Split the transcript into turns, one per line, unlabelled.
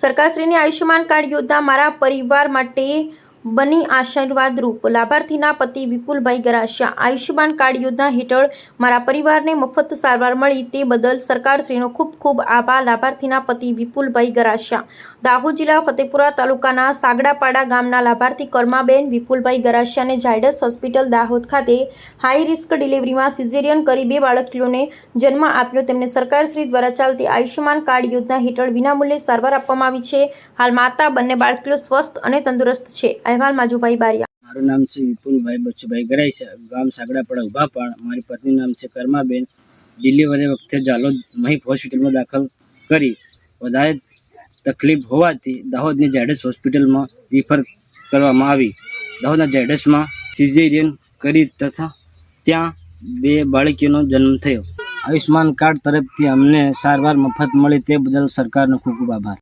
સરકારશ્રીની Ayushman card યોજના મારા પરિવાર માટે બની આશીર્વાદરૂપ। લાભાર્થીના પતિ વિપુલભાઈ ગરાસિયા। આયુષ્યમાન કાર્ડ યોજના હેઠળ મારા પરિવારને મફત સારવાર મળી તે બદલ સરકારશ્રીનો ખૂબ ખૂબ આભાર। લાભાર્થીના પતિ વિપુલભાઈ ગરાસિયા। દાહોદ જિલ્લા ફતેપુરા તાલુકાના સાગડાપાડા ગામના લાભાર્થી કર્માબેન વિપુલભાઈ ગરાસિયાને ઝાયડસ હોસ્પિટલ દાહોદ ખાતે હાઈ રિસ્ક ડિલિવરીમાં સિઝેરિયન કરી 2 બાળકીઓને જન્મ આપ્યો। તેમને સરકારશ્રી દ્વારા ચાલતી આયુષ્યમાન કાર્ડ યોજના હેઠળ વિનામૂલ્યે સારવાર આપવામાં આવી છે। હાલ માતા બંને બાળકીઓ સ્વસ્થ અને તંદુરસ્ત છે। અહેવાલ માજુભાઈ બારિયા।
મારું નામ છે વિપુલભાઈ બચુભાઈ ગરાસિયા, ગામ સાગડાપાડા ઉભાપાણ। મારી પત્ની નામ છે કર્માબેન। ડિલિવરી વખતે ઝાલોદ મહીપ હોસ્પિટલમાં દાખલ કરી વધારે તકલીફ હોવાથી દાહોદની ઝાયડસ હોસ્પિટલમાં રિફર કરવામાં આવી। દાહોદના ઝાયડસમાં સિઝેરિયન કરી તથા ત્યાં 2 બાળકીઓનો જન્મ થયો। આયુષ્યમાન કાર્ડ તરફથી અમને સારવાર મફત મળી તે બદલ સરકારનો ખૂબ ખૂબ આભાર।